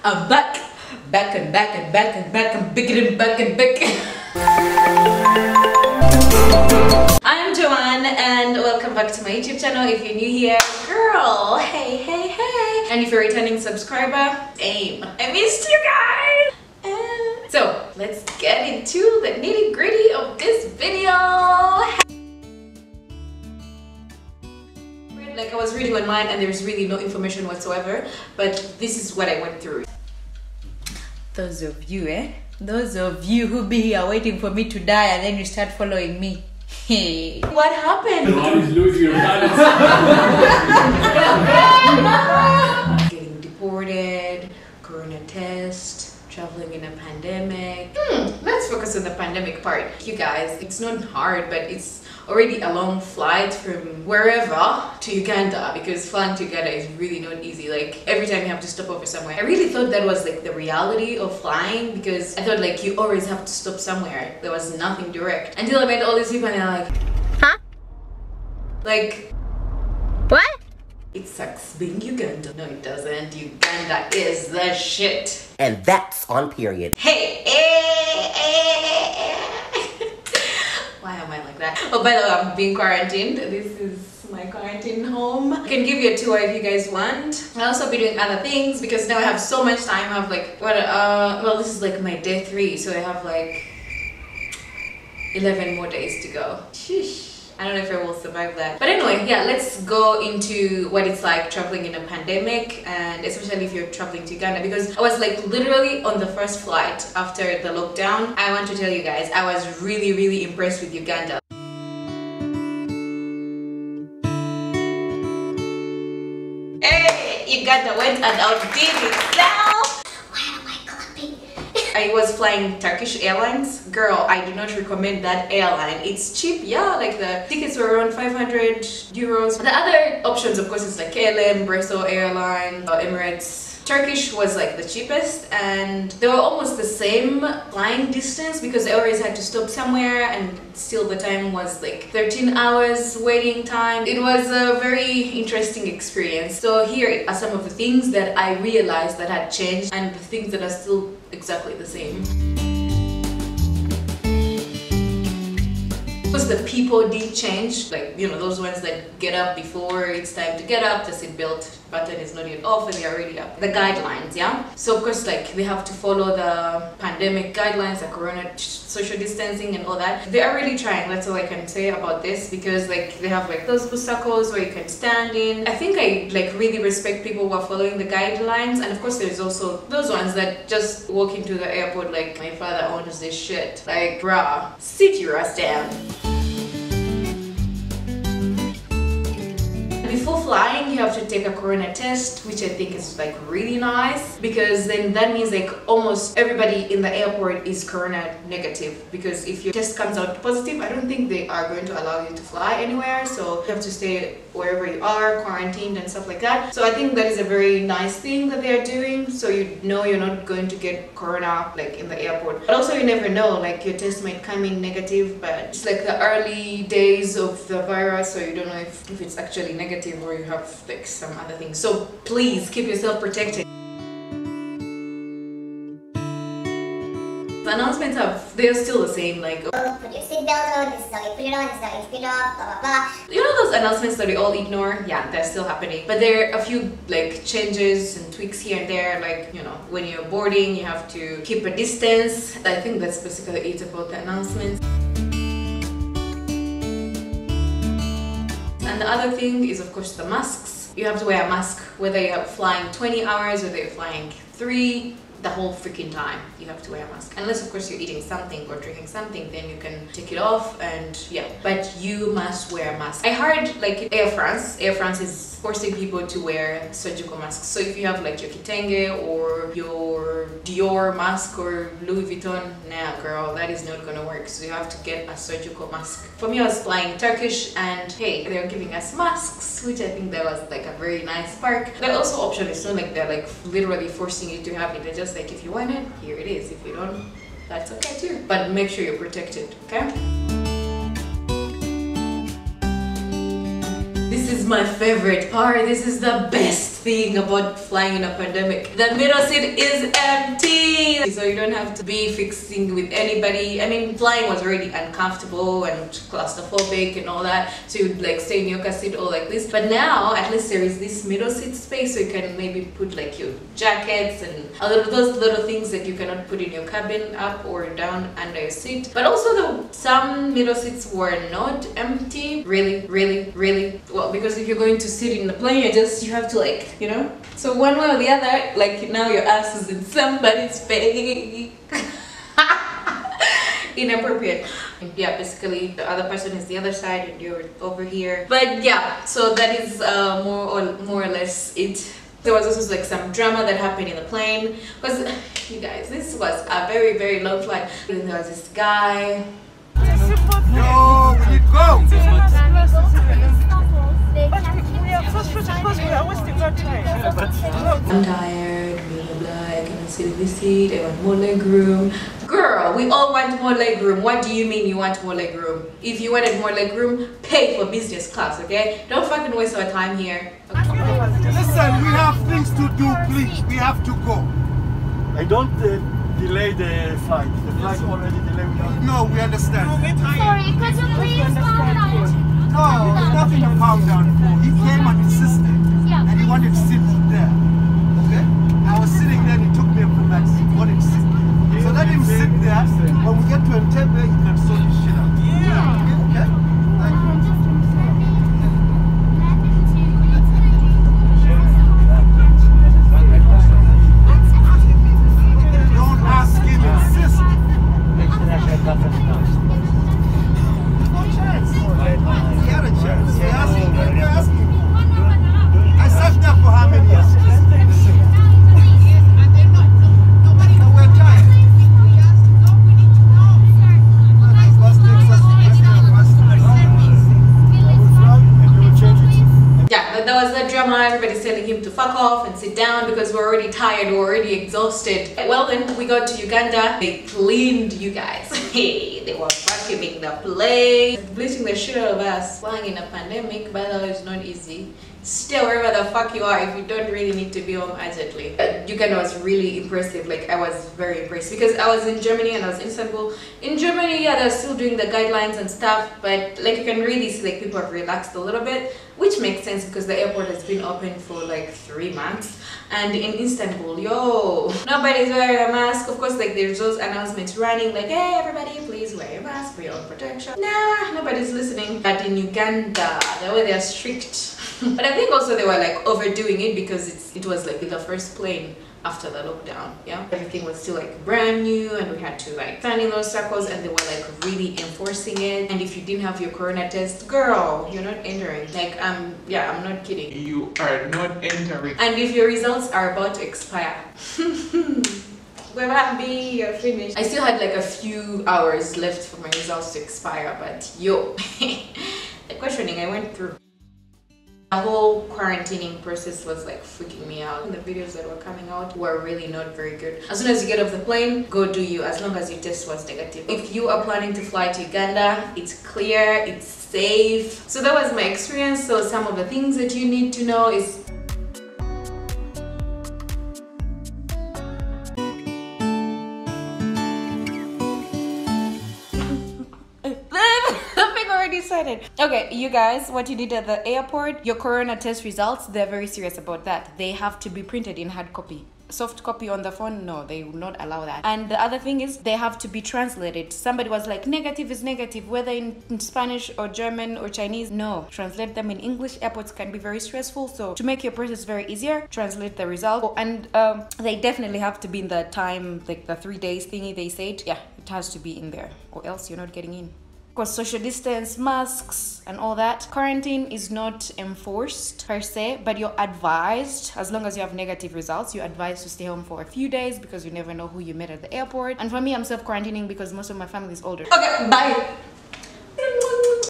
I'm back, back and back and back and back and bigger and back and back. I'm Joanne and welcome back to my YouTube channel. If you're new here, girl, hey, hey, hey. And if you're a returning subscriber, same. I missed you guys. And so let's get into the nitty-gritty of this video. Like I was reading online and there's really no information whatsoever, but this is what I went through. Those of you, those of you who be here waiting for me to die and then you start following me. Hey, what happened? You always lose your balance. Getting deported, corona test, traveling in a pandemic. Let's focus on the pandemic part. You guys, it's not hard, but it's already a long flight from wherever to Uganda, because flying to Uganda is really not easy. Like every time you have to stop over somewhere. I really thought that was like the reality of flying, because I thought like you always have to stop somewhere. There was nothing direct until I met all these people and they're like, huh? Like, what? It sucks being Uganda. No, it doesn't. Uganda is the shit. And that's on period. Hey, why am I like that? Oh, by the way, I'm being quarantined. This is my quarantine home. I can give you a tour if you guys want. I'll also be doing other things because now I have so much time. I have like, well, this is like my day 3, so I have like 11 more days to go. Sheesh. I don't know if I will survive that. But anyway, yeah, let's go into what it's like traveling in a pandemic, and especially if you're traveling to Uganda, because I was like literally on the first flight after the lockdown. I want to tell you guys, I was really impressed with Uganda. Hey, Uganda went and outdid itself. I was flying Turkish Airlines. Girl, I do not recommend that airline. It's cheap, yeah, like the tickets were around 500 euros. The other options, of course, is like KLM, Brussels Airlines, Emirates. Turkish was like the cheapest, and they were almost the same flying distance because I always had to stop somewhere, and still the time was like 13 hours waiting time. It was a very interesting experience. So here are some of the things that I realized that had changed and the things that are still exactly the same. Because the people did change, like, you know, those ones that get up before it's time to get up, the seatbelt button is not yet off and they're already up. The guidelines, yeah? So of course, like, they have to follow the pandemic guidelines, the corona social distancing and all that. They are really trying, that's all I can say about this, because like they have like those busacles where you can stand in. I think I like really respect people who are following the guidelines, and of course there's also those ones that just walk into the airport like, my father owns this shit. Like, bruh, sit your ass down. Before flying, you have to take a corona test, which I think is like really nice, because then that means like almost everybody in the airport is corona negative, because if your test comes out positive, I don't think they are going to allow you to fly anywhere, so you have to stay wherever you are, quarantined and stuff like that. So I think that is a very nice thing that they are doing, so you know you're not going to get corona like in the airport. But also you never know, like your test might come in negative, but it's like the early days of the virus, so you don't know if it's actually negative or you have like some other things. So please keep yourself protected. The announcements they're still the same, like, oh, put your seatbelt on, this is how you put it on, this is how you put it off, blah blah blah. You know those announcements that we all ignore? Yeah, they're still happening. But there are a few like changes and tweaks here and there, like, you know, when you're boarding you have to keep a distance. I think that's basically it about the announcements. And the other thing is, of course, the masks. You have to wear a mask whether you're flying 20 hours, whether you're flying 3, the whole freaking time you have to wear a mask. Unless of course you're eating something or drinking something, then you can take it off, and yeah, but you must wear a mask. I heard like Air France is forcing people to wear surgical masks. So if you have like your Kitenge or your Dior mask or Louis Vuitton, nah girl, that is not gonna work. So you have to get a surgical mask. For me, I was flying Turkish, and hey, they're giving us masks, which I think that was like a very nice perk. But also option, it's not like they're like literally forcing you to have it. They're just like, if you want it, here it is. If you don't, that's okay too. But make sure you're protected, okay? This is my favorite part. This is the best thing about flying in a pandemic. The middle seat is empty, so you don't have to be fixing with anybody. I mean, flying was already uncomfortable and claustrophobic and all that, so you'd like stay in your car seat or like this. But now at least there is this middle seat space, so you can maybe put like your jackets and those little things that you cannot put in your cabin up or down under your seat. But also some middle seats were not empty. Really well, because if you're going to sit in the plane, you have to like, you know, so one way or the other, like now your ass is in somebody's face. Inappropriate. Yeah, basically the other person is the other side and you're over here. But yeah, so that is more or less it. There was also like some drama that happened in the plane because you guys, this was a very long flight. And there was this guy. Yo, we need to go! I'm tired, blah blah, I cannot sit in this seat, I want more leg room. Girl, we all want more leg room. What do you mean you want more leg room? If you wanted more leg room, pay for business class, okay? Don't fucking waste our time here. Okay. Listen, we have things to do, please. We have to go. I don't delay the flight. The flight already delayed. No, we understand. Sorry, could you please calm down? No, there's nothing to calm down for. He came and insisted. Yeah. And he wanted to sit there. Okay? I was sitting there and he took me from that seat. He wanted to sit. So let him sit there. When we get to Entebbe, he can sort his shit out. Yeah. Okay? Thank you. Don't ask him, insist. He had a chance. He asked me. We're asking. I sat there for how many years? We're tired. Yeah, that was the drama. Everybody's telling him to fuck off and sit down because we're already tired, we're already exhausted. Well, then we got to Uganda. They cleaned you guys. Hey, they were vacuuming the place, bleaching the shit out of us. Flying in a pandemic, by the way, is not easy. Stay wherever the fuck you are if you don't really need to be home urgently. Uganda was really impressive. Like, I was very impressed because I was in Germany and I was in Istanbul. In Germany, yeah, they're still doing the guidelines and stuff, but like you can really see like people have relaxed a little bit, which makes sense because the airport has been open for like 3 months. And in Istanbul, yo, nobody's wearing a mask. Of course, like there's those announcements running like, hey everybody, please wear your mask for your own protection. Nah, nobody's listening. But in Uganda, they're strict. But I think also they were like overdoing it because it was like the first plane after the lockdown. Yeah, everything was still like brand new and we had to like stand in those circles and they were like really enforcing it. And if you didn't have your corona test, girl, you're not entering. Like yeah, I'm not kidding, you are not entering. and if your results are about to expire, we're happy, you're finished. I still had like a few hours left for my results to expire, but yo, the questioning I went through, the whole quarantining process was like freaking me out. The videos that were coming out were really not very good. As soon as you get off the plane, go do you, as long as your test was negative. If you are planning to fly to Uganda, it's clear, it's safe. So that was my experience. So some of the things that you need to know is decided. Okay, you guys, what you did at the airport, your corona test results, they're very serious about that. They have to be printed in hard copy. Soft copy on the phone, no, they will not allow that. And the other thing is they have to be translated. Somebody was like, negative is negative, whether in Spanish or German or Chinese. No, translate them in English. Airports can be very stressful, so to make your process very easier, translate the result. And they definitely have to be in the time, like the 3 days thingy they said. Yeah, it has to be in there or else you're not getting in. Of course, social distance, masks and all that. Quarantine is not enforced per se, but you're advised, as long as you have negative results, you're advised to stay home for a few days because you never know who you met at the airport. And for me, I'm self-quarantining because most of my family is older. Okay, bye.